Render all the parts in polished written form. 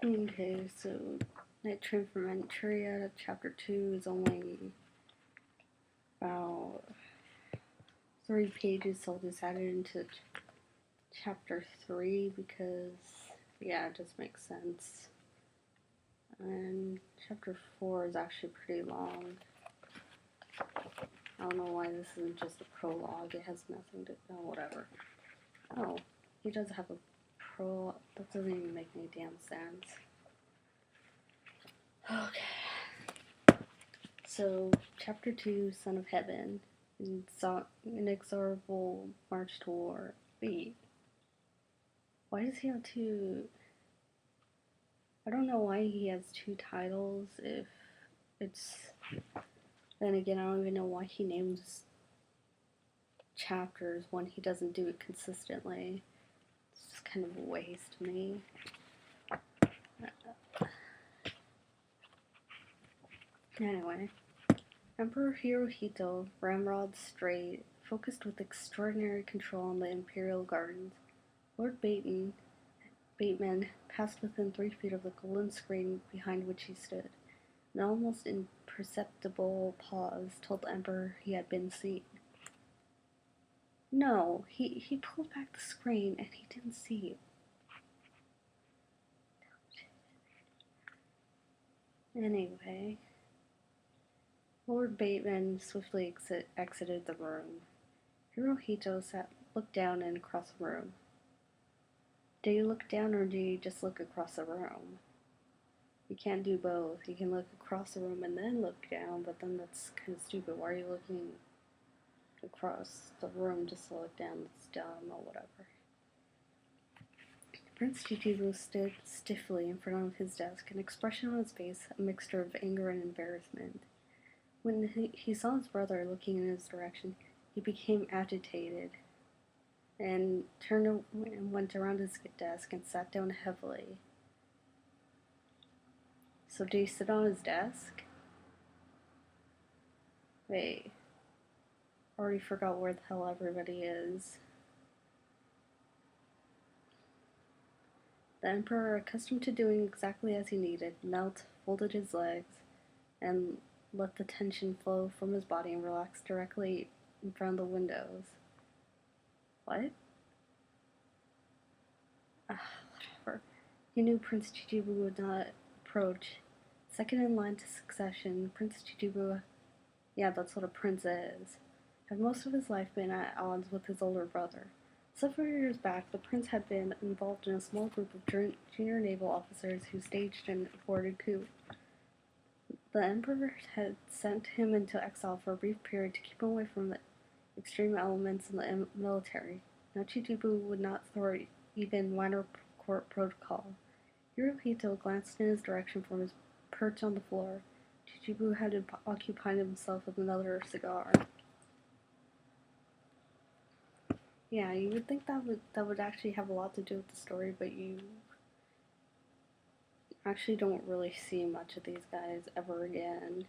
Okay, so Night Train from Manchuria, Chapter 2 is only about 3 pages, so I'll just add it into Chapter 3 because, yeah, it just makes sense. And Chapter 4 is actually pretty long. I don't know why this isn't just a prologue, it has nothing to, oh, whatever. Oh, he does have a prologue, that doesn't even make any damn sense. Okay. So, Chapter 2, Son of Heaven, Inexorable March to War. Wait, why does he have two? I don't know why he has 2 titles if it's. Then again, I don't even know why he names chapters when he doesn't do it consistently. It's just kind of a waste to me. Anyway, Emperor Hirohito, ramrod straight, focused with extraordinary control on the Imperial Gardens. Lord Bateman passed within 3 feet of the golden screen behind which he stood. An almost imperceptible pause told the Emperor he had been seen. No, he pulled back the screen and he didn't see you. Anyway, Lord Bateman swiftly exited the room. Hirohito looked down and across the room. Do you look down or do you just look across the room? You can't do both. You can look across the room and then look down, but then that's kind of stupid. Why are you looking across the room just to look down? That's dumb or whatever. Prince Chichibu stood stiffly in front of his desk, an expression on his face a mixture of anger and embarrassment. When he saw his brother looking in his direction, he became agitated and turned and went around his desk and sat down heavily. So do you sit on his desk? Wait, already forgot where the hell everybody is. The Emperor, accustomed to doing exactly as he needed, knelt, folded his legs, and let the tension flow from his body and relax directly in front of the windows. What? Whatever. He knew Prince Chichibu would not approach. Second in line to succession, Prince Chichibu, yeah, that's what a prince is, had most of his life been at odds with his older brother. Several years back, the prince had been involved in a small group of junior naval officers who staged an aborted coup. The Emperor had sent him into exile for a brief period to keep him away from the extreme elements in the military. Now Chichibu would not thwart even minor court protocol. Hirohito glanced in his direction from his perch on the floor. Chichibu had occupied himself with another cigar. Yeah, you would think that would actually have a lot to do with the story, but you actually don't really see much of these guys ever again.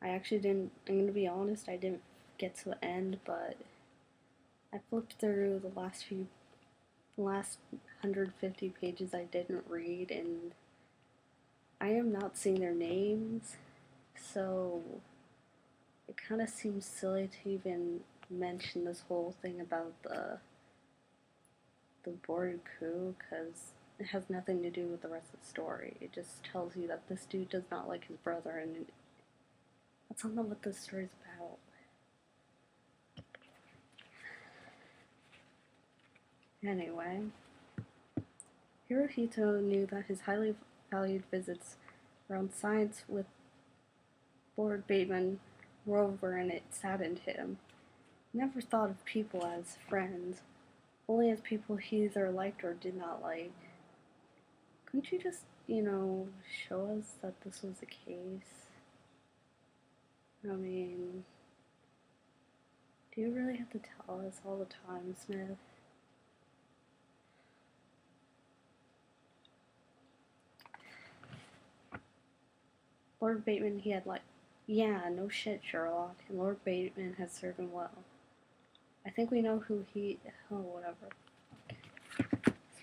I actually didn't, I'm gonna be honest, I didn't get to the end, but I flipped through the last 150 pages I didn't read, and I am not seeing their names, so it kind of seems silly to even mention this whole thing about the aborted coup, because it has nothing to do with the rest of the story. It just tells you that this dude does not like his brother, and that's not what this story's about. Anyway, Hirohito knew that his highly valued visits around science with Lord Bateman were over, and it saddened him. He never thought of people as friends, only as people he either liked or did not like. Couldn't you just, show us that this was the case? I mean, do you really have to tell us all the time, Smith? Lord Bateman, he had yeah, no shit, Sherlock, and Lord Bateman has served him well. I think we know whatever.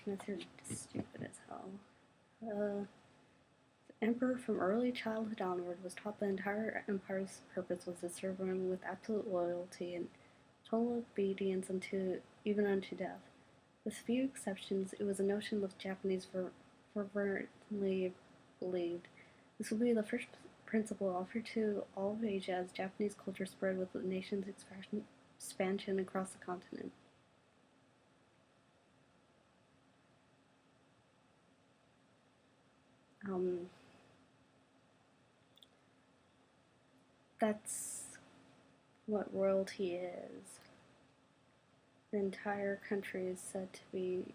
Smith, you're stupid as hell. The emperor from early childhood onward was taught the entire empire's purpose was to serve him with absolute loyalty and total obedience even unto death. With few exceptions, it was a notion the Japanese fervently believed. This would be the first principle offered to all of Asia as Japanese culture spread with the nation's expansion across the continent. Um, that's what royalty is. The entire country is said to be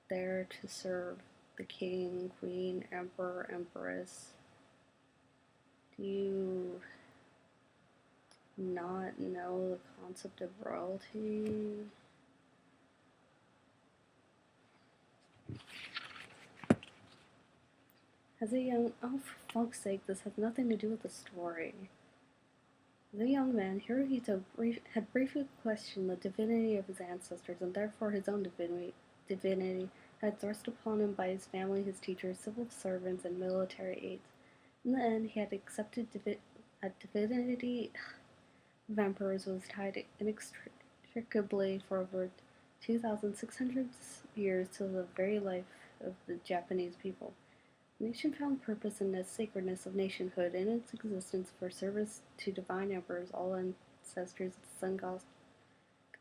there to serve the king, queen, emperor, empress. Do you not know the concept of royalty? As a young, oh for fuck's sake, this has nothing to do with the story. As a young man, Hirohito had briefly questioned the divinity of his ancestors, and therefore his own divinity had thrust upon him by his family, his teachers, civil servants, and military aides. In the end, he had accepted a divinity of emperors was tied inextricably for over 2,600 years to the very life of the Japanese people. The nation found purpose in the sacredness of nationhood in its existence for service to divine emperors, all ancestors of the sun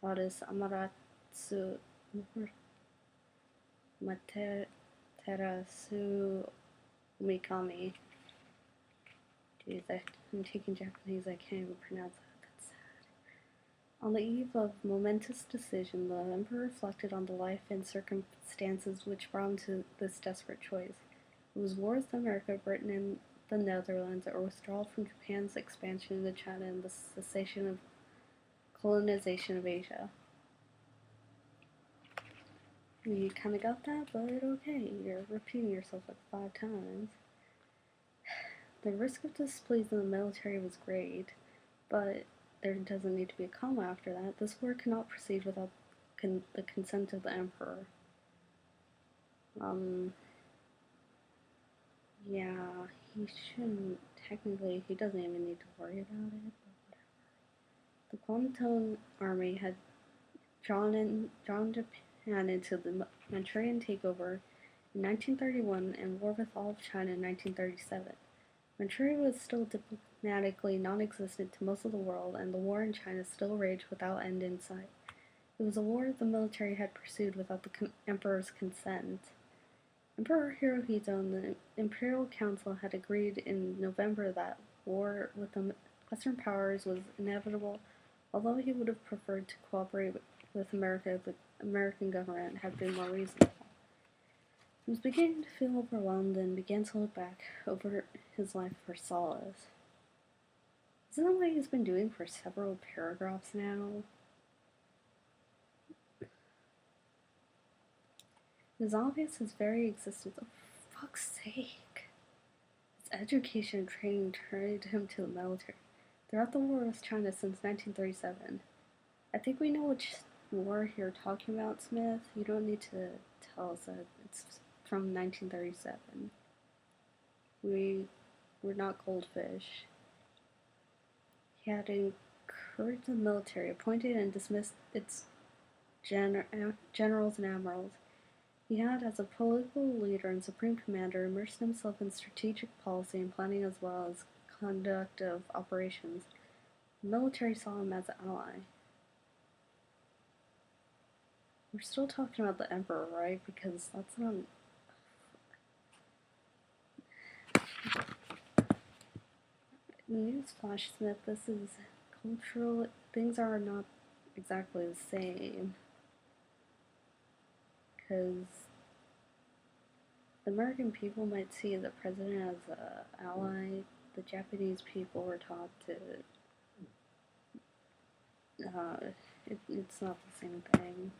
goddess Amaterasu Mikami. Jeez, I'm taking Japanese, I can't even pronounce that. That's sad. On the eve of momentous decision, the emperor reflected on the life and circumstances which brought him to this desperate choice. It was war with America, Britain, and the Netherlands, or withdrawal from Japan's expansion into China and the cessation of colonization of Asia. You kind of got that, but okay, you're repeating yourself like 5 times. The risk of displeasing the military was great, but there doesn't need to be a comma after that. This war cannot proceed without the consent of the emperor. Yeah, he shouldn't, technically, he doesn't even need to worry about it, but whatever. The Kuomintang army had drawn Japan into the Manchurian takeover in 1931 and war with all of China in 1937. Manchuria was still diplomatically non-existent to most of the world, and the war in China still raged without end in sight. It was a war the military had pursued without the emperor's consent. Emperor Hirohito and the Imperial Council had agreed in November that war with the Western powers was inevitable, although he would have preferred to cooperate with America if the American government had been more reasonable. He was beginning to feel overwhelmed and began to look back over his life for solace. Isn't that what he's been doing for several paragraphs now? It was obvious his very existence, oh, for fuck's sake. His education and training turned him to the military. Throughout the war with China since 1937. I think we know which war you're talking about, Smith. You don't need to tell us that it's from 1937. We're not goldfish. He had encouraged the military, appointed and dismissed its generals and admirals. He had, as a political leader and supreme commander, immersed himself in strategic policy and planning as well as conduct of operations. The military saw him as an ally. We're still talking about the emperor, right? Because that's not... Newsflash, Smith, this is cultural... Things are not exactly the same. Because the American people might see the president as an ally. The Japanese people were taught to... it's not the same thing.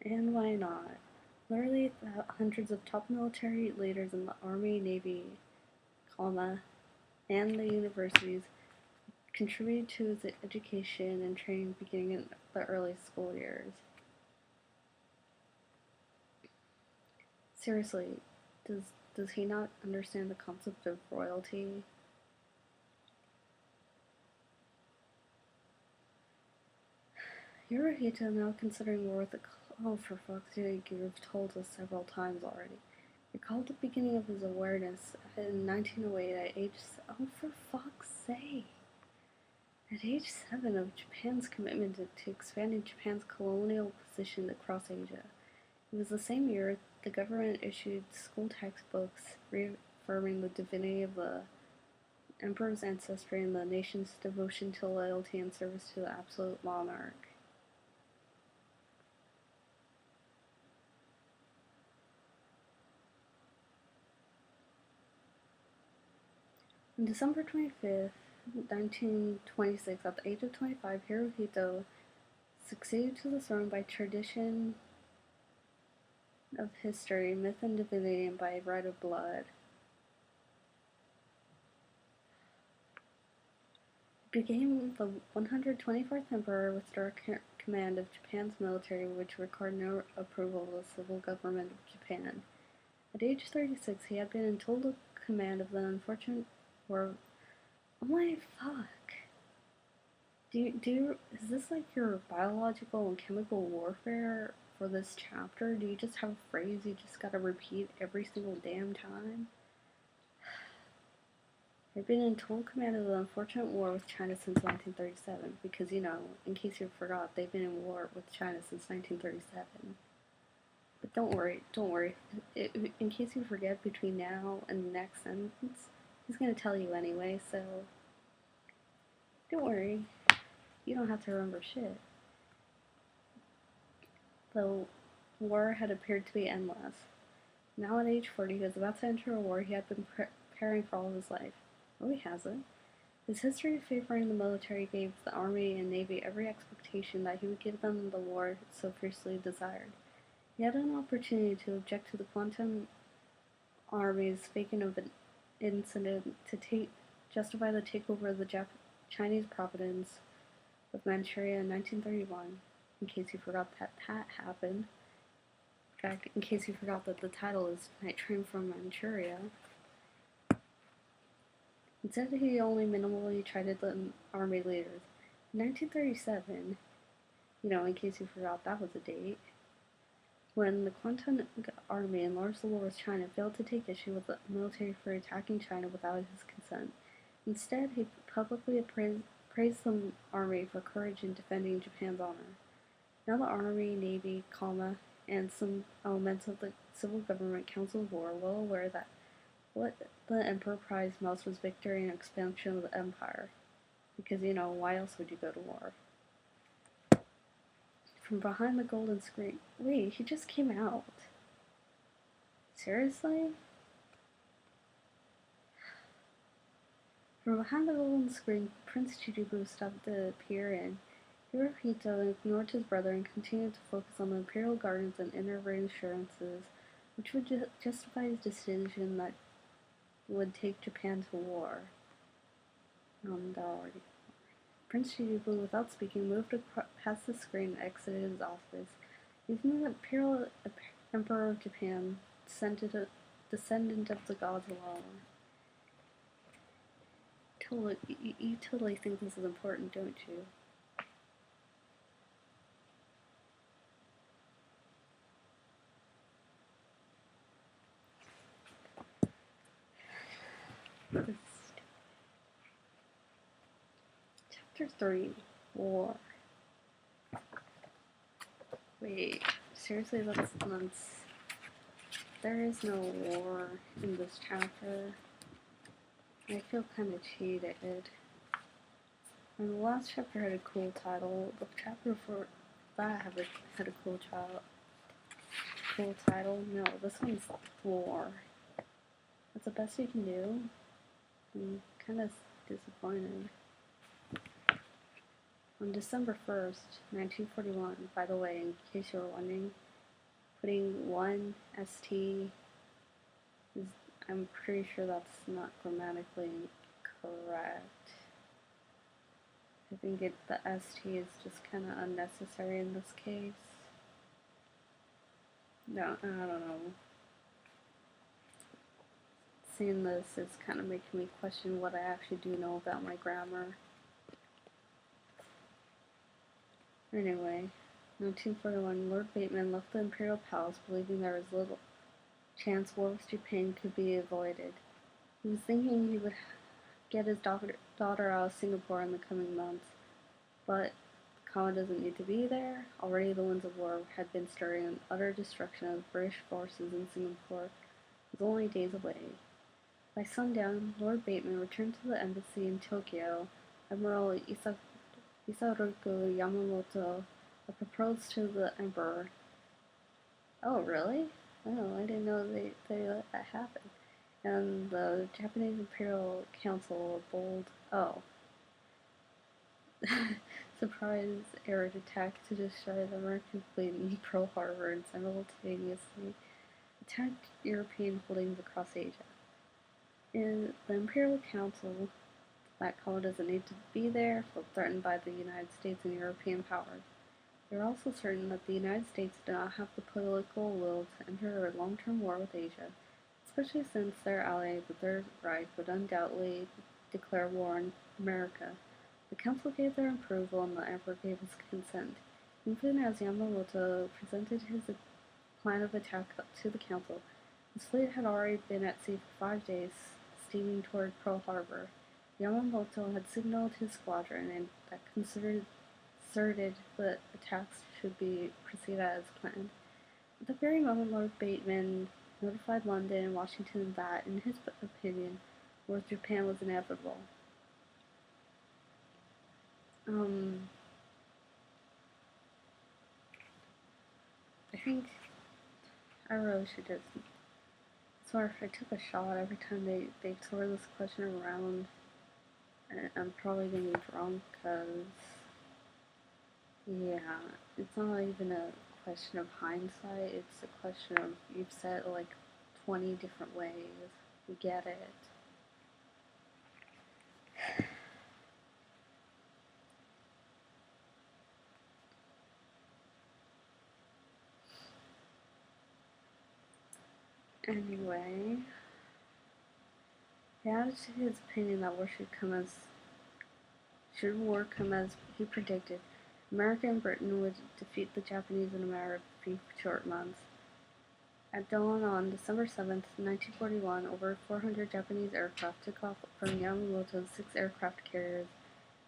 And why not? Literally, hundreds of top military leaders in the Army, Navy, and the universities contributed to his education and training beginning in the early school years. Seriously, does he not understand the concept of royalty? Hirohito, now considering war with the oh, for fuck's sake, you've told us several times already. Recalled the beginning of his awareness in 1908 at age... Oh, for fuck's sake. At age 7 of Japan's commitment to expanding Japan's colonial position across Asia. It was the same year the government issued school textbooks reaffirming the divinity of the emperor's ancestry and the nation's devotion to loyalty and service to the absolute monarch. On December 25th, 1926, at the age of 25, Hirohito succeeded to the throne by tradition of history, myth, and divinity, and by right of blood. He became the 124th emperor with direct command of Japan's military, which required no approval of the civil government of Japan. At age 36, he had been in total command of the unfortunate war. Oh my fuck. Is this like your biological and chemical warfare for this chapter? Do you just have a phrase you just gotta repeat every single damn time? They've been in total command of the unfortunate war with China since 1937, because, you know, in case you forgot, they've been in war with China since 1937. But don't worry. In case you forget between now and the next sentence, he's gonna tell you anyway, so don't worry. You don't have to remember shit. The war had appeared to be endless. Now at age 40, he was about to enter a war he had been preparing for all his life. No, he hasn't. His history of favoring the military gave the Army and Navy every expectation that he would give them the war so fiercely desired. He had an opportunity to object to the Quantum Army's faking of an incident to justify the takeover of the Chinese province of Manchuria in 1931, in case you forgot that happened. In fact, in case you forgot that the title is Night Train from Manchuria. Instead, he only minimally chided the army leaders. In 1937, you know, in case you forgot that was a date, when the Quantum Army enlarged the war with China, failed to take issue with the military for attacking China without his consent. Instead, he publicly praised the army for courage in defending Japan's honor. Now the Army, Navy, and some elements of the Civil Government Council of War are well aware that what the Emperor prized most was victory and expansion of the empire. Because, you know, why else would you go to war? From behind the golden screen. Wait, he just came out. Seriously? From behind the golden screen, Prince Chichibu stopped to peer in. Hirohito ignored his brother and continued to focus on the imperial gardens and inner reassurances, which would justify his decision that would take Japan to war. Prince Chichibu, without speaking, moved past the screen and exited his office, leaving the Imperial Emperor of Japan, descendant of the gods alone. You totally think this is important, don't you? Chapter 3, War. Wait, seriously, that's there is no war in this chapter. I feel kind of cheated. And the last chapter had a cool title. The chapter before that had a cool title. No, this one's War. That's the best you can do. I'm kind of disappointed. On December 1st, 1941, by the way, in case you were wondering, putting 1 ST is, I'm pretty sure that's not grammatically correct. I think the ST is just kind of unnecessary in this case. No, I don't know. seeing this is kind of making me question what I actually do know about my grammar. Anyway, 1941, Lord Bateman left the Imperial Palace believing there was little chance war with Japan could be avoided. He was thinking he would get his daughter out of Singapore in the coming months, but Kama doesn't need to be there. Already the winds of war had been stirring, and utter destruction of British forces in Singapore was only days away. By sundown, Lord Bateman returned to the embassy in Tokyo. Admiral Isaruku Yamamoto had proposed to the emperor. Oh, really? Oh, I didn't know they let that happen. And the Japanese Imperial Council bold, surprise air attack to destroy the American fleet in Pearl Harbor and simultaneously attacked European holdings across Asia. In the Imperial Council, that Kama doesn't need to be there, felt threatened by the United States and European powers. They were also certain that the United States did not have the political will to enter a long-term war with Asia, especially since their ally, the Third Reich, would undoubtedly declare war on America. The council gave their approval and the emperor gave his consent. Even as Yamamoto presented his plan of attack to the council, his fleet had already been at sea for 5 days, steaming toward Pearl Harbor. Yamamoto had signaled his squadron and that asserted the attacks should be proceeded as planned. At the very moment, Lord Bateman notified London and Washington that, in his opinion, war with Japan was inevitable. I think I really should just. Sorry if I took a shot every time they throw this question around. I'm probably gonna be drunk because, yeah, it's not even a question of hindsight, it's a question of you've said it like 20 different ways. We get it. Anyway, he added to his opinion that war should war come as he predicted, America and Britain would defeat the Japanese in a matter of a few short months. At dawn on December 7th, 1941, over 400 Japanese aircraft took off from Yamamoto's 6 aircraft carriers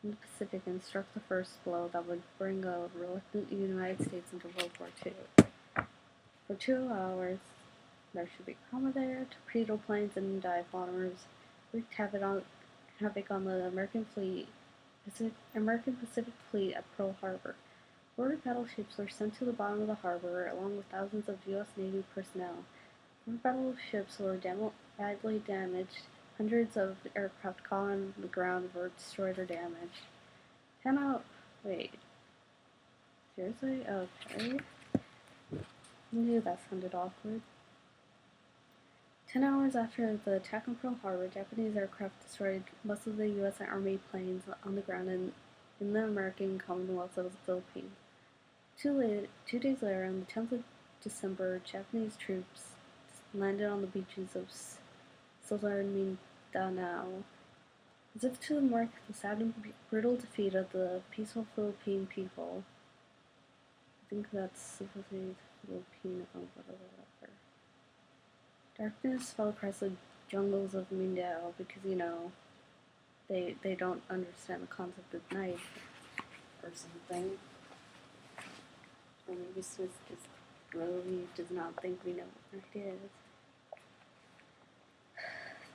in the Pacific and struck the first blow that would bring a reluctant United States into World War II. For 2 hours, there should be Kama there, torpedo planes and dive bombers wreaked havoc on the American Pacific Fleet at Pearl Harbor. 4 battleships were sent to the bottom of the harbor, along with thousands of U.S. Navy personnel. 4 battleships were badly damaged. Hundreds of aircraft caught on the ground were destroyed or damaged. Wait. Seriously? Okay. I knew that sounded awkward. 10 hours after the attack on Pearl Harbor, Japanese aircraft destroyed most of the U.S. Army planes on the ground in the American Commonwealth of the Philippines. 2 days later, on the 10th of December, Japanese troops landed on the beaches of southern Mindanao, as if to mark the sad and brutal defeat of the peaceful Philippine people. I think that's supposed to be Filipino, whatever. Darkness fell across the jungles of Mindanao because, they don't understand the concept of night or something. Or maybe Swiss just really does not think we know what night is.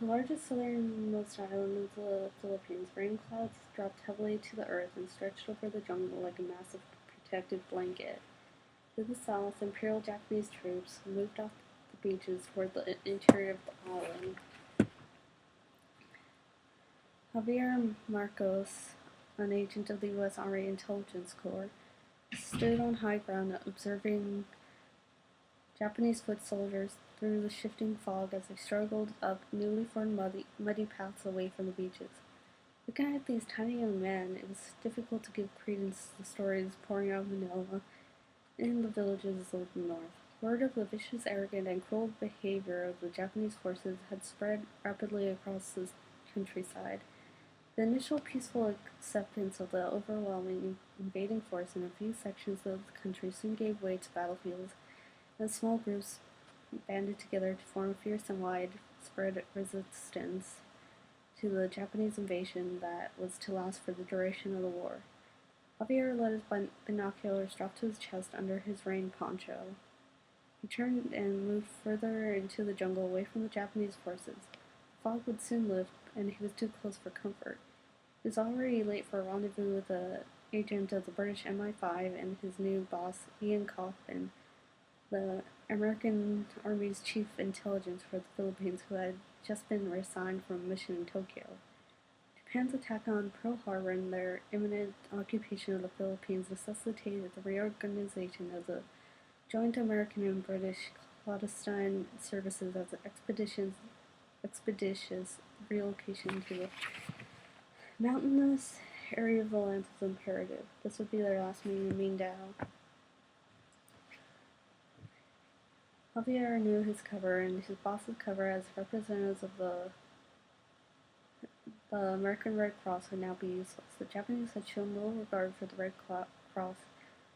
The largest southernmost island of the Philippines, rain clouds dropped heavily to the earth and stretched over the jungle like a massive protective blanket. To the south, Imperial Japanese troops moved off the beaches toward the interior of the island. Javier Marcos, an agent of the U.S. Army Intelligence Corps, stood on high ground observing Japanese foot soldiers through the shifting fog as they struggled up newly formed muddy paths away from the beaches. Looking at these tiny young men, it was difficult to give credence to the stories pouring out of Manila in the villages of the north. Word of the vicious, arrogant, and cruel behavior of the Japanese forces had spread rapidly across the countryside. The initial peaceful acceptance of the overwhelming invading force in a few sections of the country soon gave way to battlefields, as small groups banded together to form a fierce and widespread resistance to the Japanese invasion that was to last for the duration of the war. Javier let his binoculars drop to his chest under his rain poncho. He turned and moved further into the jungle away from the Japanese forces. The fog would soon lift, and he was too close for comfort. He was already late for a rendezvous with an agent of the British MI5 and his new boss, Ian Kaufman, the American Army's chief intelligence for the Philippines, who had just been reassigned from a mission in Tokyo. Japan's attack on Pearl Harbor and their imminent occupation of the Philippines necessitated the reorganization of the joint American and British clandestine services as an expeditious relocation to the mountainous area of the land was imperative. This would be their last meeting in Mindanao. Javier knew his cover and his boss's cover as representatives of the American Red Cross would now be useless. The Japanese had shown little regard for the Red Cross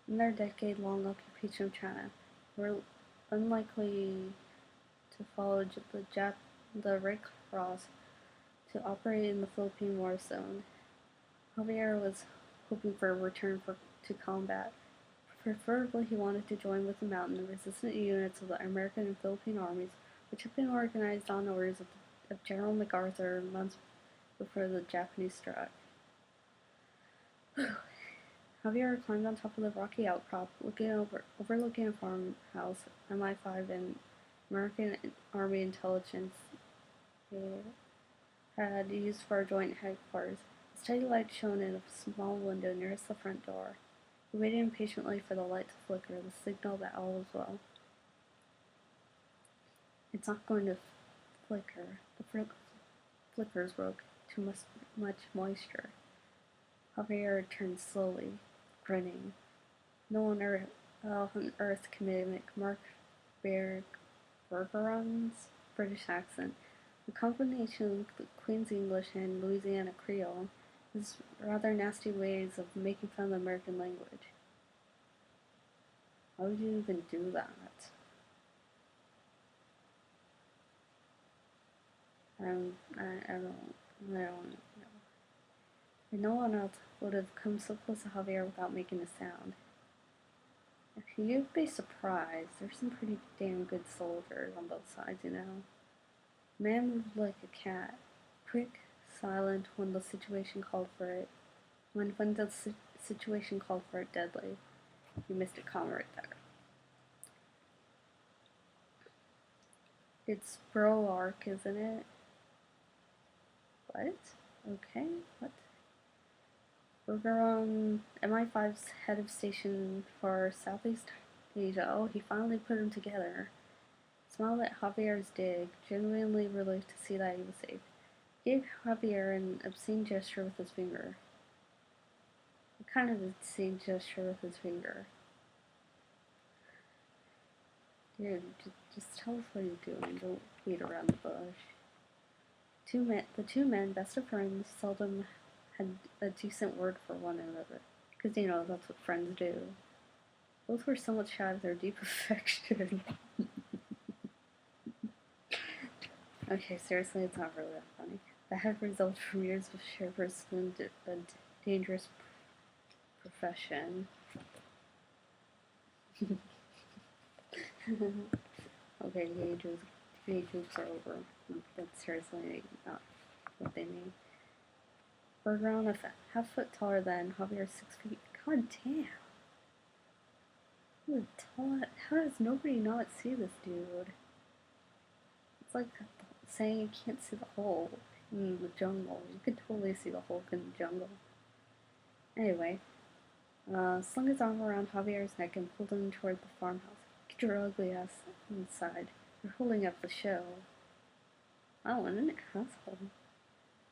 in their decade-long occupation of China. They were unlikely to follow the Red Cross to operate in the Philippine war zone. Javier was hoping for a return to combat. Preferably, he wanted to join with the mountain resistant units of the American and Philippine armies, which had been organized on orders of General MacArthur months before the Japanese struck. Javier climbed on top of the rocky outcrop, overlooking a farmhouse MI5 and American Army intelligence had used for a joint headquarters. A steady light shone in a small window nearest the front door. He waited impatiently for the light to flicker, the signal that all was well. It's not going to flicker. The flickers broke. Too much moisture. Javier turned slowly, grinning. No one on earth can mimic Mark Bergeron's British accent. The combination of Queen's English and Louisiana Creole is rather nasty ways of making fun of the American language. How would you even do that? I don't know. And no one else would have come so close to Javier without making a sound. You'd be surprised. There's some pretty damn good soldiers on both sides, you know. The man moved like a cat, quick, silent when the situation called for it. When the situation called for it, deadly. You missed a comma right there. It's Bro Arc, isn't it? What? Okay, what? Bergeron, MI5's head of station for Southeast Asia. Oh, he finally put them together. Smiled at Javier's dig, genuinely relieved to see that he was safe. He gave Javier an obscene gesture with his finger. What kind of obscene gesture with his finger? Dude, just tell us what you're doing. Don't beat around the bush. The two men, best of friends, seldom had a decent word for one another. Because, you know, that's what friends do. Both were somewhat shy of their deep affection. Okay, seriously, it's not really that funny. That had resulted from years of shared risk and a dangerous profession. Okay, gay jokes are over. That's seriously not what they mean. Bergeron, a half foot taller than Javier, 6 feet. God damn. How does nobody not see this dude? It's like saying you can't see the hole in the jungle. You could totally see the hole in the jungle. Anyway, slung his arm around Javier's neck and pulled him toward the farmhouse. Get your ugly ass inside. You're holding up the show. Oh, and an asshole.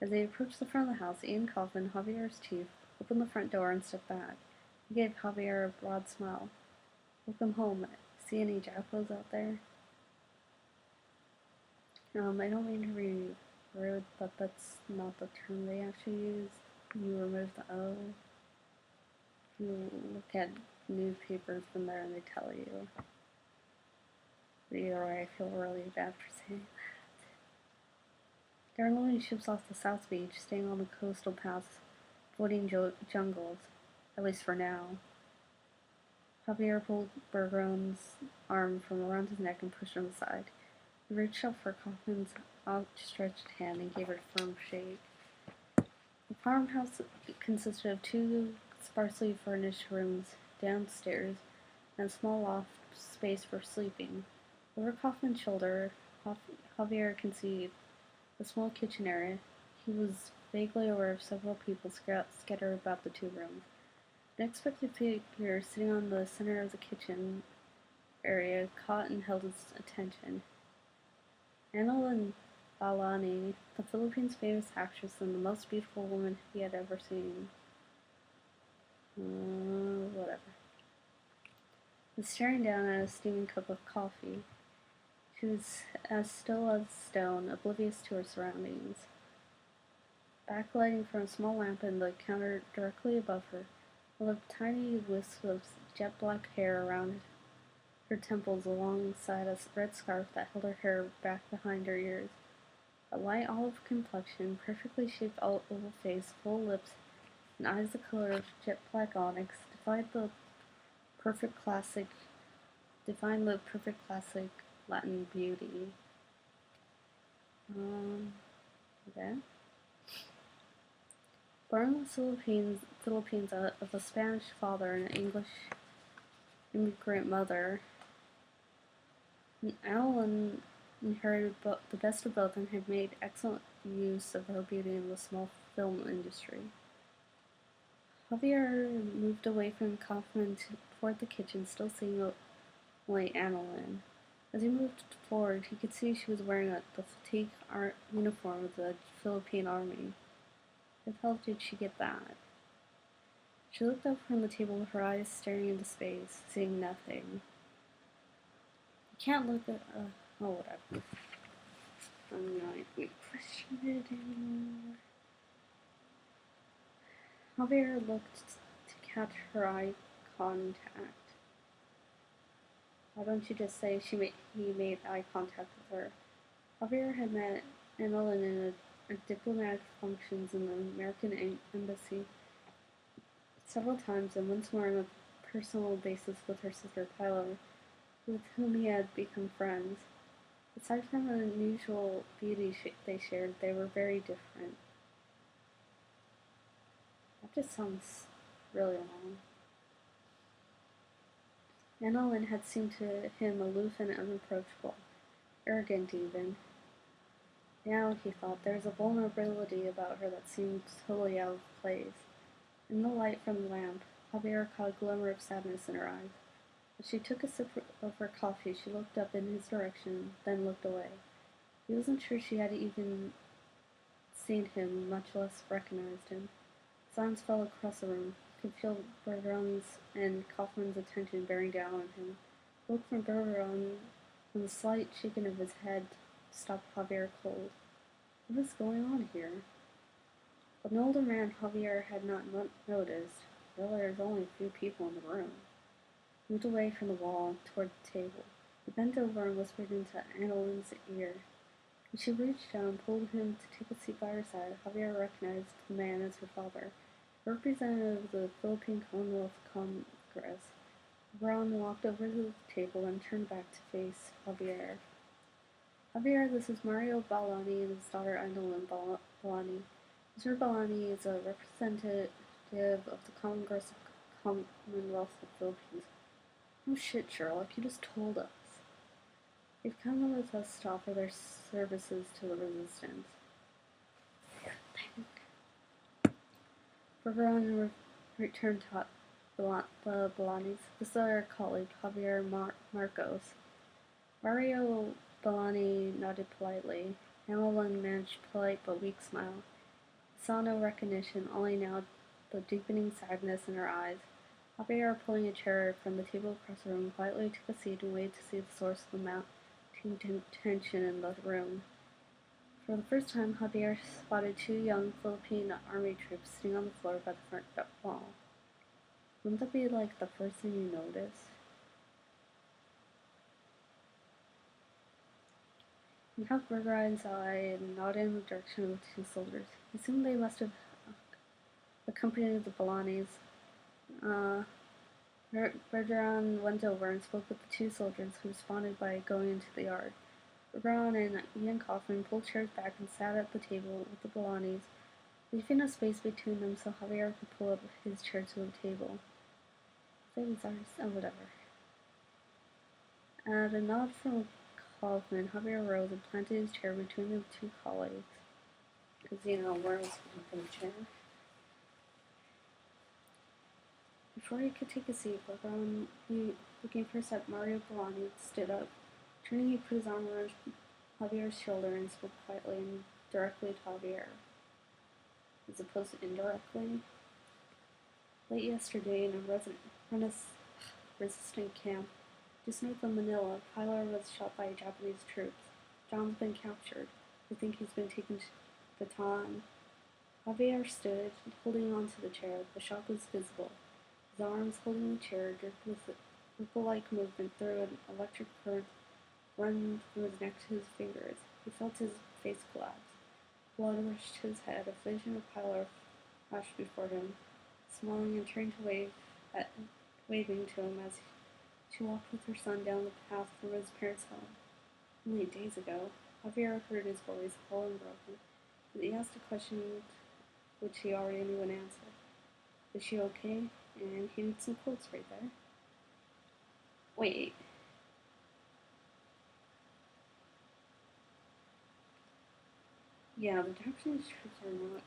As they approached the front of the house, Ian Kaufman, Javier's chief, opened the front door and stepped back. He gave Javier a broad smile. Welcome home, See any Japos out there? I don't mean to be rude, but that's not the term they actually use. You remove the O. You look at newspapers from there and they tell you. But either way, I feel really bad for saying that. There are loading ships off the South Beach, staying on the coastal paths, avoiding jungles, at least for now. Javier pulled Bergeron's arm from around his neck and pushed him aside. He reached out for Kaufman's outstretched hand and gave it a firm shake. The farmhouse consisted of two sparsely furnished rooms downstairs and a small loft space for sleeping. Over Kaufman's shoulder, Javier could see the small kitchen area. He was vaguely aware of several people scattered about the two rooms. An unexpected figure sitting on the center of the kitchen area caught and held his attention. Annalyn Balani, the Philippines' famous actress and the most beautiful woman he had ever seen. Whatever. Was staring down at a steaming cup of coffee. She was as still as stone, oblivious to her surroundings. Backlighting from a small lamp in the counter directly above her, with tiny wisps of jet-black hair around her temples alongside a red scarf that held her hair back behind her ears. A light olive complexion, perfectly shaped oval face, full lips, and eyes the color of jet-black onyx defined the perfect classic Latin beauty. Okay. Born in the Philippines of a Spanish father and an English immigrant mother, Annalyn inherited the best of both and had made excellent use of her beauty in the small film industry. Javier moved away from Kaufman toward the kitchen, still seeing only Annalyn. As he moved forward, he could see she was wearing the fatigue uniform of the Philippine Army. How the hell did she get that? She looked up from the table, her eyes staring into space, seeing nothing. You can't look at, oh, whatever. I'm not going to question it anymore. Javier looked to catch her eye contact. Why don't you just say he made eye contact with her? Javier had met Annalyn in a diplomatic functions in the American embassy several times, and once more on a personal basis with her sister Tyler, with whom he had become friends. Aside from the unusual beauty they shared, they were very different. That just sounds really long. Annalyn had seemed to him aloof and unapproachable, arrogant even. Now, he thought, there was a vulnerability about her that seemed totally out of place. In the light from the lamp, Javier caught a glimmer of sadness in her eyes. As she took a sip of her coffee, she looked up in his direction, then looked away. He wasn't sure she had even seen him, much less recognized him. Silence fell across the room. He could feel Bergeron's and Kaufman's attention bearing down on him. The look from Bergeron and the slight shaking of his head stopped Javier cold. What was going on here? But an older man Javier had not noticed. Well, there was only a few people in the room. He moved away from the wall toward the table. He bent over and whispered into Annalyn's ear. When she reached down and pulled him to take a seat by her side, Javier recognized the man as her father, a representative of the Philippine Commonwealth Congress. Bergeron walked over to the table and turned back to face Javier. Javier, this is Mario Balani and his daughter Annalyn Balani. Mr. Balani is a representative of the Congress of Commonwealth of the Philippines. Oh shit, Sherlock, you just told us. They've come with us to offer their services to the resistance. Bergeron returned to the Balanis. This is our colleague, Javier Marcos. Mario Balani nodded politely. Annalyn managed a polite but weak smile. He saw no recognition, only now the deepening sadness in her eyes. Javier, pulling a chair from the table across the room, quietly took a seat and waited to see the source of the mounting tension in the room. For the first time, Javier spotted two young Philippine army troops sitting on the floor by the front wall. Wouldn't that be like the first thing you notice? He caught Bergerine's eye and nodded in the direction of the two soldiers. He assumed they must have accompanied the Bolanis. Bergeron went over and spoke with the two soldiers, who responded by going into the yard. Bergeron and Ian Kaufman pulled chairs back and sat at the table with the Bolanis, leaving a space between them so Javier could pull up his chair to the table. Whatever. At a nod from Kaufman, Javier rose and planted his chair between the two colleagues. Because, where else would he put a chair? Before he could take a seat, Bergeron, looking first at Mario Bolani, stood up. Turning, he put his arm around Javier's shoulder and spoke quietly and directly to Javier, as opposed to indirectly. Late yesterday, in a resistant camp just north of Manila, FILLER was shot by Japanese troops. John's been captured. They think he's been taken to Bataan. Javier stood, holding onto the chair. The shock was visible. His arms holding the chair jerked with a ripple-like movement through an electric current run from his neck to his fingers. He felt his face collapse. Blood rushed to his head. A vision of FILLER flashed before him, smiling and turning to waving to him as she walked with her son down the path from his parents' home. Only days ago, Javier heard his voice, hollow and broken, and he asked a question which he already knew an answer. Is she okay? And he needs some quotes right there. Wait. Yeah, the Japanese troops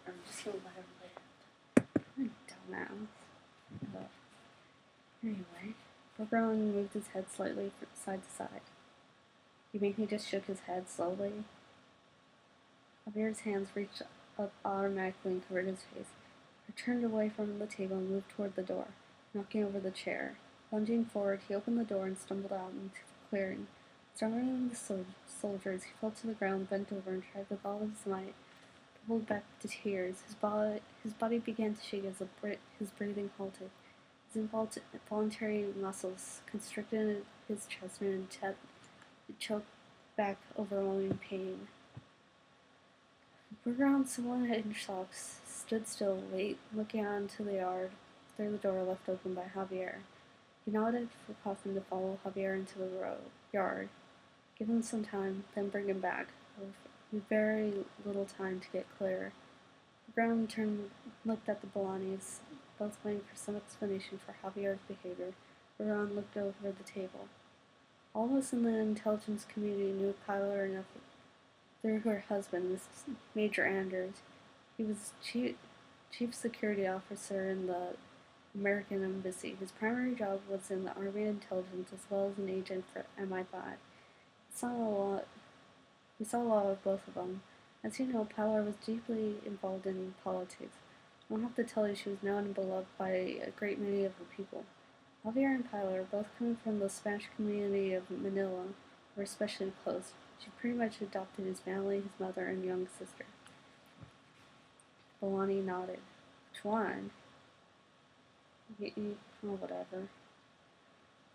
are just so violent. I'm a dumbass. But anyway, Bergeron moved his head slightly from side to side. You mean he just shook his head slowly? Javier's hands reached up automatically and covered his face. He turned away from the table and moved toward the door, knocking over the chair. Lunging forward, he opened the door and stumbled out into the clearing. Startling the soldiers, he fell to the ground, bent over, and tried with all his might to hold back the tears. His body began to shake as his breathing halted. His involuntary muscles constricted his chest and choked back overwhelming pain. Bergeron, somewhat in shock, stood still, looking out into the yard through the door left open by Javier. He nodded for Kaufman to follow Javier into the yard. Give him some time, then bring him back. With very little time to get clear. Bergeron turned, looked at the Bolanis, both waiting for some explanation for Javier's behavior. Bergeron looked over the table. All of us in the intelligence community knew FILLER enough through her husband, Major Anders. He was chief security officer in the American embassy. His primary job was in the Army intelligence as well as an agent for MI5. We saw a lot of both of them. As you know, FILLER was deeply involved in politics. I don't have to tell you she was known and beloved by a great many of her people. Javier and FILLER, both coming from the Spanish community of Manila, were especially close. She pretty much adopted his family, his mother, and young sister. Bolani nodded. Which one? Oh, whatever.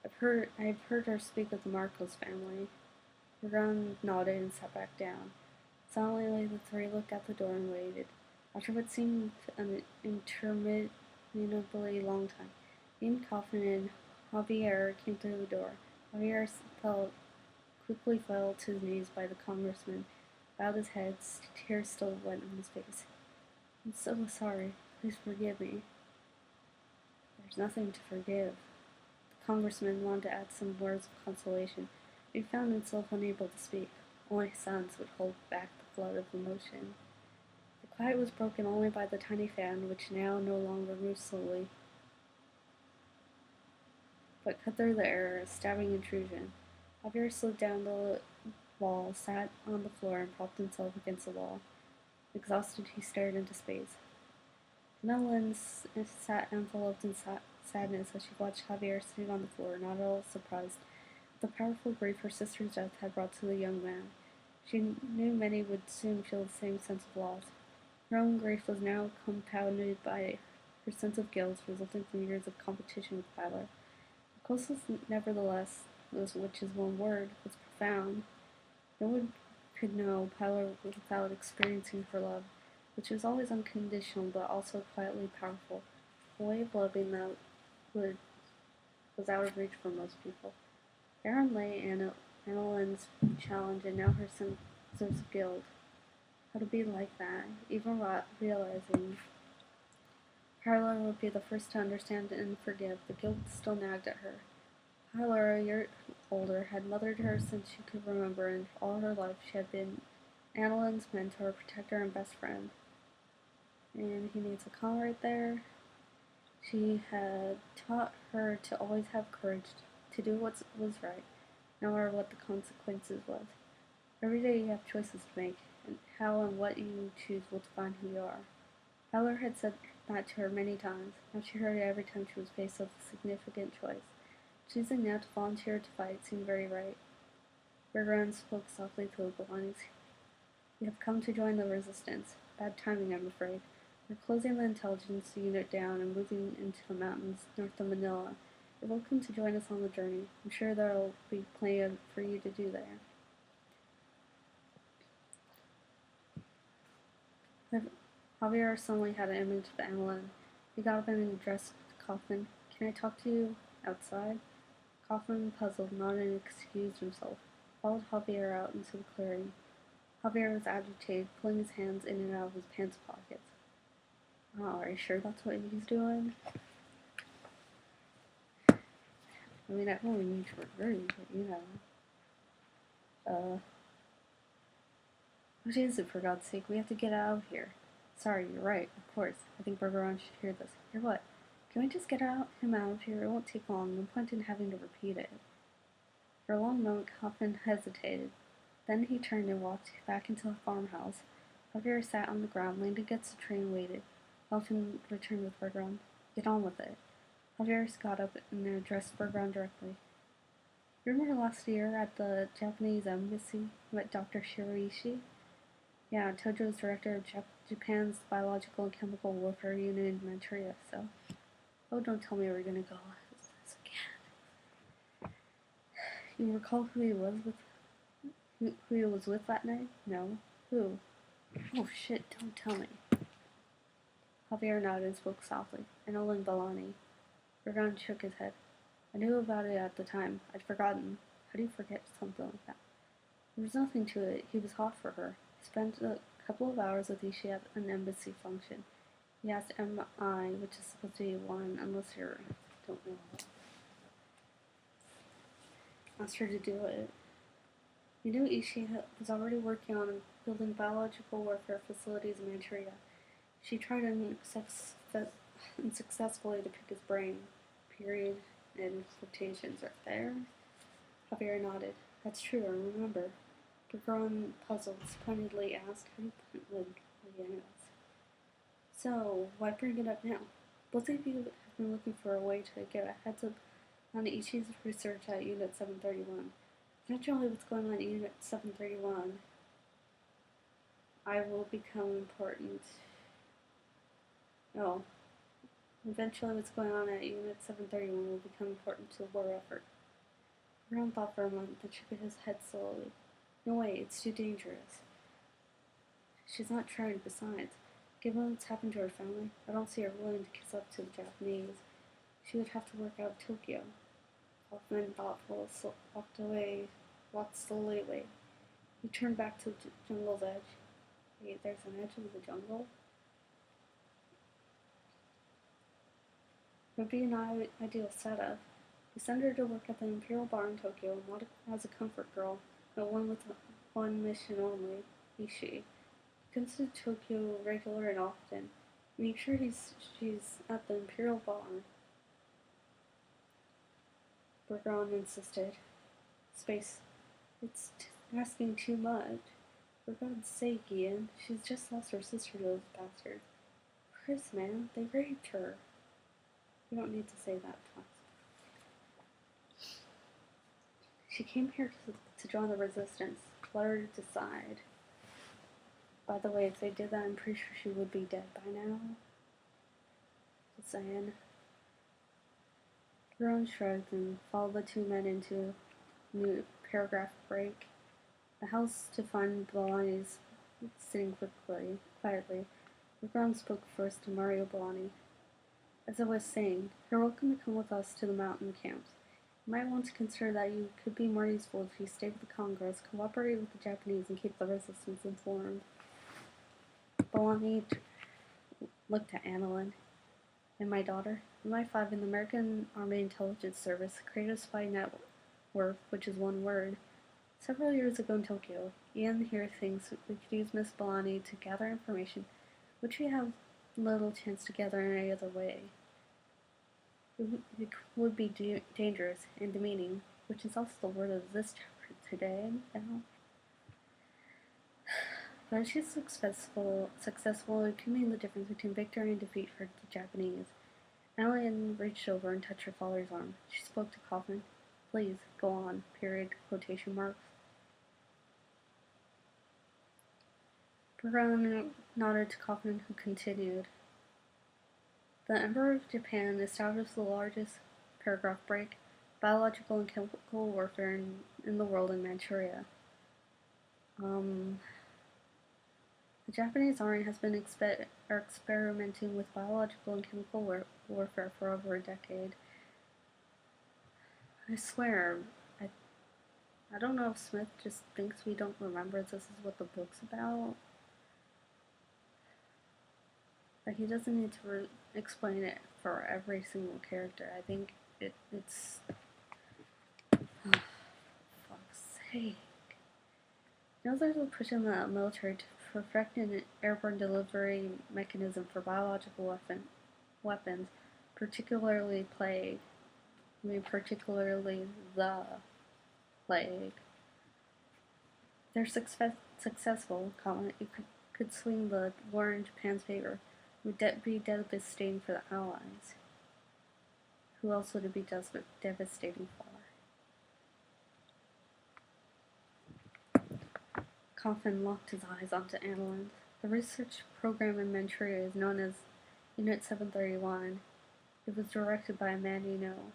I've heard her speak of the Marcos family. Bergeron nodded and sat back down. Silently, the three looked out the door and waited. After what seemed an interminably long time, Ian Kaufman and Javier came through the door. Javier quickly fell to his knees by the congressman, bowed his head, tears still wet on his face. I'm so sorry. Please forgive me. There's nothing to forgive. The congressman wanted to add some words of consolation, but he found himself unable to speak. Only silence would hold back the flood of emotion. The quiet was broken only by the tiny fan, which now no longer moved slowly, but cut through the air, a stabbing intrusion. Javier slid down the wall, sat on the floor, and propped himself against the wall. Exhausted, he stared into space. The lens sat enveloped in sadness as she watched Javier sitting on the floor, not at all surprised at the powerful grief her sister's death had brought to the young man. She knew many would soon feel the same sense of loss. Her own grief was now compounded by her sense of guilt resulting from years of competition with Tyler. The closeness, nevertheless, which is one word, was profound. No one could know Tyler without experiencing her love, which was always unconditional but also quietly powerful, a way of loving that would, was out of reach for most people. Aaron lay Annalyn's challenge and now her sense of guilt. How to be like that, even realizing Tyler would be the first to understand and forgive, the guilt still nagged at her. Tyler, a year older, had mothered her since she could remember, and all her life she had been Annalyn's mentor, protector, and best friend. And he needs a comma right there. She had taught her to always have courage to do what was right, no matter what the consequences was. Every day you have choices to make, and how and what you choose will define who you are. Tyler had said that to her many times. Now she heard it every time she was faced with a significant choice. Choosing now to volunteer to fight seemed very right. Bergeron spoke softly to the belongings. You have come to join the resistance. Bad timing, I'm afraid. We're closing the intelligence unit down and moving into the mountains north of Manila. You're welcome to join us on the journey. I'm sure there'll be plenty for you to do there. Javier suddenly had an image of Annalyn. He got up and addressed Kaufman. Can I talk to you outside? Kaufman, puzzled, nodded and excused himself, followed Javier out into the clearing. Javier was agitated, pulling his hands in and out of his pants pockets. Oh, are you sure that's what he's doing? I mean, I only need to agree, but you know. What is it, for God's sake? We have to get out of here. Sorry, you're right, of course. I think Bergeron should hear this. Hear what? Can we just get him out of here? It won't take long. No point in having to repeat it. For a long moment, Kaufman hesitated. Then he turned and walked back into the farmhouse. Javier sat on the ground, leaned against the tree, and waited. Kaufman returned with Bergeron. Get on with it. Javier got up and addressed Bergeron directly. Remember last year at the Japanese embassy, met Dr. Shiraishi? Yeah, Tojo's director of Japan's biological and chemical warfare unit in Manchuria, so... Oh, don't tell me we're gonna go this again. You recall who he was with that night? No. Who? Oh shit, don't tell me. Javier nodded and spoke softly. Annalyn Bellani. Bergeron shook his head. I knew about it at the time. I'd forgotten. How do you forget something like that? There was nothing to it. He was hot for her. He spent a couple of hours with Ishii at an embassy function. He asked MI, which is supposed to be one, unless you don't know. Asked her to do it. He knew Ishii was already working on building biological warfare facilities in Manchuria. She tried unsuccessfully to pick his brain. Period and quotations right there. Javier nodded. That's true, I remember. Bergeron, puzzled, pointedly asked, how do you pointedly ask? So, why bring it up now? Both of you have been looking for a way to get a heads up on Ishii's research at Unit 731. Naturally, what's going on at Unit 731, I will become important. No. Eventually, what's going on at Unit 731 will become important to the war effort. Brown thought for a moment, then shook his head slowly. No way, it's too dangerous. She's not trying, besides. Given what's happened to her family, I don't see her willing to kiss up to the Japanese. She would have to work out of Tokyo. Kaufman, thoughtful, walked slowly away. He turned back to the jungle's edge. Wait, there's an edge of the jungle? It would be an ideal setup. We send her to work at the Imperial Bar in Tokyo, not as a comfort girl, but one with one mission only, Ishii. Comes to Tokyo regular and often. Make sure she's at the Imperial Bar. Bergeron insisted. Space. It's asking too much. For God's sake, Ian. She's just lost her sister to those bastards. Chris, man, they raped her. You don't need to say that twice. She came here to join the resistance. Let her decide. By the way, if they did that, I'm pretty sure she would be dead by now. Just saying. Ron shrugged and followed the two men into a new paragraph break. The house to find Bellani's sitting quietly. Ron spoke first to Mario Bellani. As I was saying, you're welcome to come with us to the mountain camps. You might want to consider that you could be more useful if you stay with the Congress, cooperate with the Japanese, and keep the resistance informed. Bellani looked at Annalyn. And my daughter, MI5 in the American Army Intelligence Service, created a spy network, which is one word. Several years ago in Tokyo, Ian here thinks we could use Miss Bellani to gather information, which we have little chance to gather in any other way. It would be dangerous and demeaning, which is also the word of this chapter today. But if she's successful, it could mean the difference between victory and defeat for the Japanese. Annalyn reached over and touched her father's arm. She spoke to Kaufman. Please, go on. Period. Quotation marks. Brown nodded to Kaufman, who continued. The Emperor of Japan established the largest paragraph break, biological and chemical warfare in the world in Manchuria. The Japanese army has been experimenting with biological and chemical warfare for over a decade. I swear, I don't know if Smith just thinks we don't remember this is what the book's about. But he doesn't need to explain it for every single character. I think it's... Oh, for fuck's sake. Now there's a push in the military to perfect an airborne delivery mechanism for biological weapons, particularly plague. I mean, particularly the plague. If they're successful, it could swing the war in Japan's favor. It would be devastating for the Allies. Who else would it be devastating for? Coffin locked his eyes onto Annalyn. The research program in Manchuria is known as Unit 731. It was directed by a man you know.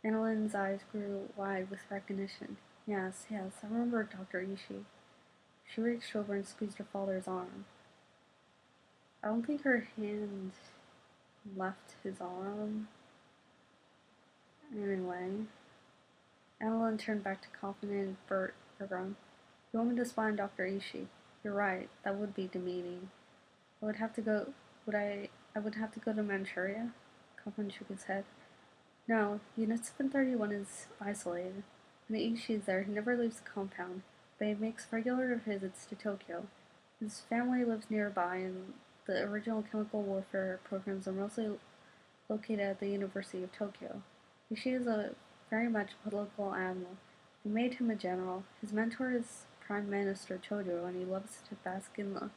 Annalyn's eyes grew wide with recognition. Yes, I remember Dr. Ishii. She reached over and squeezed her father's arm. I don't think her hand left his arm. Anyway, Annalyn turned back to Coffin and Bergram. You want me to spy on Dr. Ishii? You're right, that would be demeaning. I would have to go to Manchuria? Coffin shook his head. No, Unit 731 is isolated. When Ishii is there, he never leaves the compound, but he makes regular visits to Tokyo. His family lives nearby, and the original chemical warfare programs are mostly located at the University of Tokyo. Ishii is a very much political animal. They made him a general. His mentor is Prime Minister Chojo, and he loves to bask in the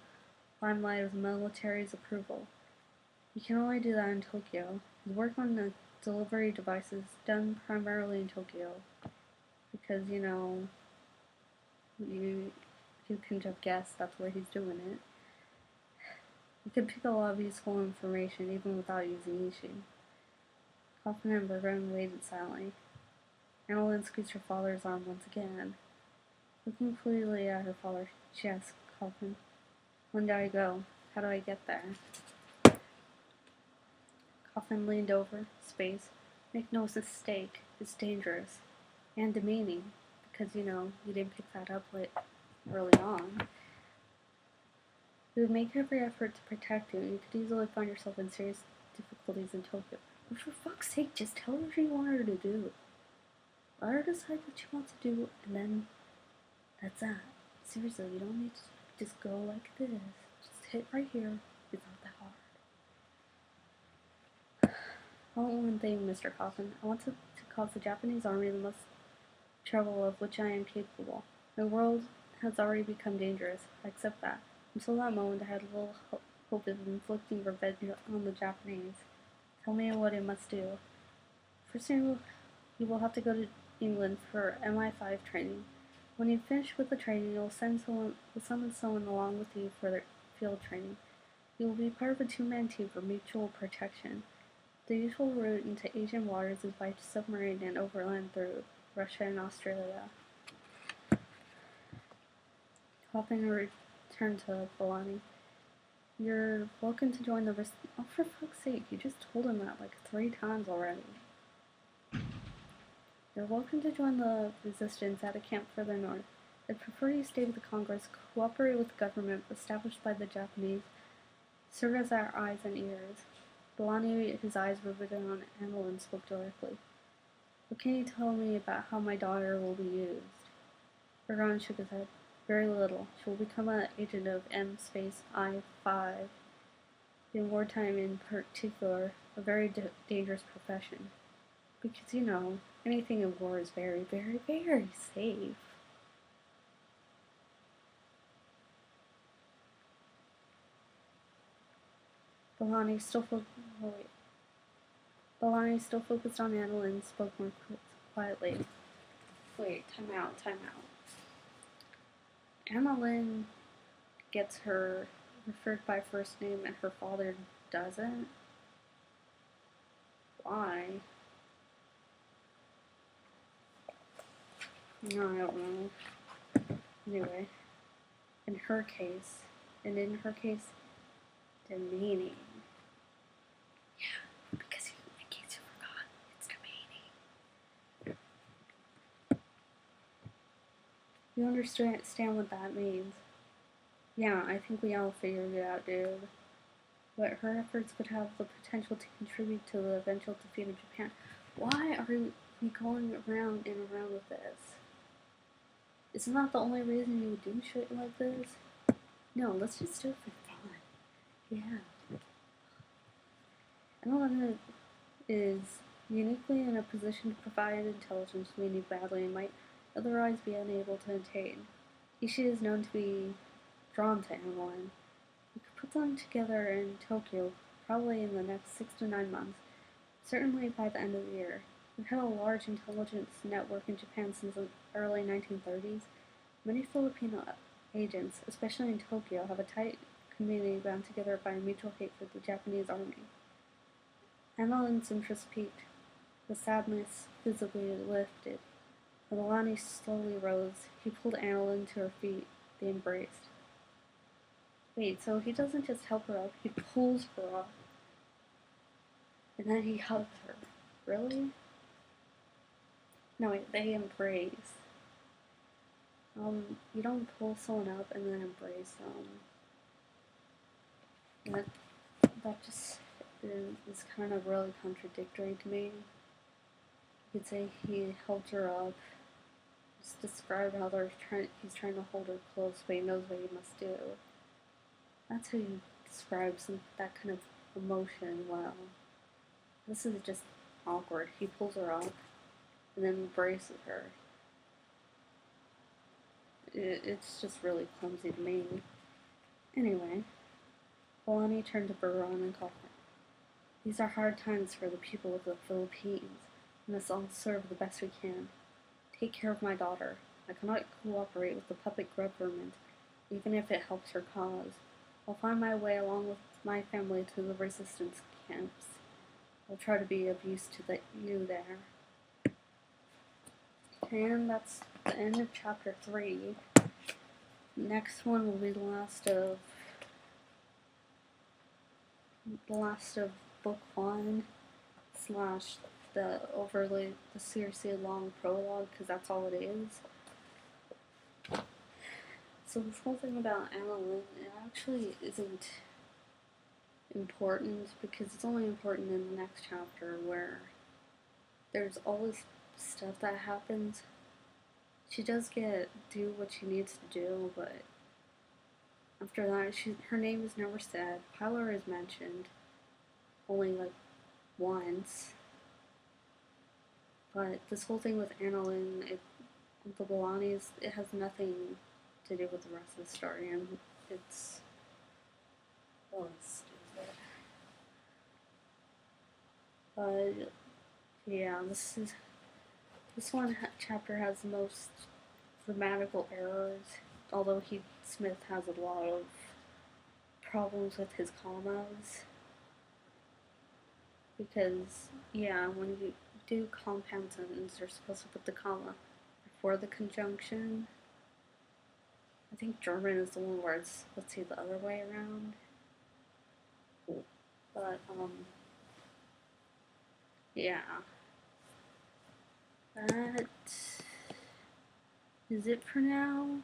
limelight of the military's approval. He can only do that in Tokyo. His work on the delivery device is done primarily in Tokyo. Because, you can just guess that's where he's doing it. You can pick a lot of useful information even without using Ishii. Coffin and Bergman waited silently. Annalyn squeezed her father's arm once again. Looking pleadingly at her father, she asked Coffin, when do I go? How do I get there? Coffin leaned over. Space. Make no mistake, it's dangerous. And demeaning. Because, you didn't pick that up early on. We would make every effort to protect you. You could easily find yourself in serious difficulties in Tokyo. But for fuck's sake, just tell her what you want her to do. Let her decide what she wants to do, and then that's that. Seriously, you don't need to just go like this. Just hit right here. It's not that hard. I want one thing, Mr. Coffin. I want to cause the Japanese army the most trouble of which I am capable. The world has already become dangerous. I accept that. Until that moment, I had little hope of inflicting revenge on the Japanese. Tell me what I must do. First, you will have to go to England for MI5 training. When you finish with the training, you'll summon someone along with you for their field training. You will be part of a two-man team for mutual protection. The usual route into Asian waters is by submarine and overland through Russia and Australia. Hopping a return to Balani. You're welcome to join the Oh, for fuck's sake, you just told him that like 3 times already. You're welcome to join the resistance at a camp further north. I'd prefer you stay with the Congress, cooperate with the government established by the Japanese, serve as our eyes and ears. Balani, his eyes riveted on Annalyn, spoke directly. What can you tell me about how my daughter will be used? Ergon shook his head. Very little. She will become an agent of M-I-5. In wartime in particular, a very dangerous profession. Because, you know, anything in war is very, very, very safe. Balani still focused on Annalyn and spoke more quietly. Wait, time out. Annalyn gets her referred by first name and her father doesn't? Why? No, I don't know. Anyway, in her case, demeaning. Yeah, because in case you forgot, it's demeaning. You understand what that means? Yeah, I think we all figured it out, dude. But her efforts could have the potential to contribute to the eventual defeat of Japan. Why are we going around and around with this? Isn't that the only reason you would do shit like this? No, let's just do it for fun. Yeah. Annalyn is uniquely in a position to provide intelligence we need badly and might otherwise be unable to attain. Ishii is known to be drawn to Annalyn. We could put them together in Tokyo, probably in the next 6 to 9 months, certainly by the end of the year. We've had a large intelligence network in Japan since the early 1930s. Many Filipino agents, especially in Tokyo, have a tight community bound together by a mutual hate for the Japanese army. Annalyn's interest peaked. The sadness visibly lifted. When Alani slowly rose, he pulled Annalyn to her feet. They embraced. Wait, so he doesn't just help her up, he pulls her up. And then he hugs her. Really? No, wait, they embrace. You don't pull someone up and then embrace them. That just is kind of really contradictory to me. You could say he helped her up. Just describe how he's trying to hold her close, but he knows what he must do. That's how you describe that kind of emotion well. This is just awkward. He pulls her up and then embraces her. It's just really clumsy to me. Anyway, Alani turned to Buron and called her. These are hard times for the people of the Philippines. We must all serve the best we can. Take care of my daughter. I cannot cooperate with the puppet government, even if it helps her cause. I'll find my way along with my family to the resistance camps. I'll try to be of use to you there. And that's the end of chapter 3. Next one will be the last of book 1 / the seriously long prologue, because that's all it is. So this whole thing about Annalyn, it actually isn't important, because it's only important in the next chapter, where there's all this stuff that happens. She does do what she needs to do, but after that, her name is never said. FILLER is mentioned only like once. But this whole thing with Annalyn, the Bolanis, it has nothing to do with the rest of the story, and it's really stupid. But yeah, this chapter has the most grammatical errors. Although Smith has a lot of problems with his commas, because yeah, when you do compound sentences, you're supposed to put the comma before the conjunction. I think German is the one where it's, let's see, the other way around. But yeah, that is it for now.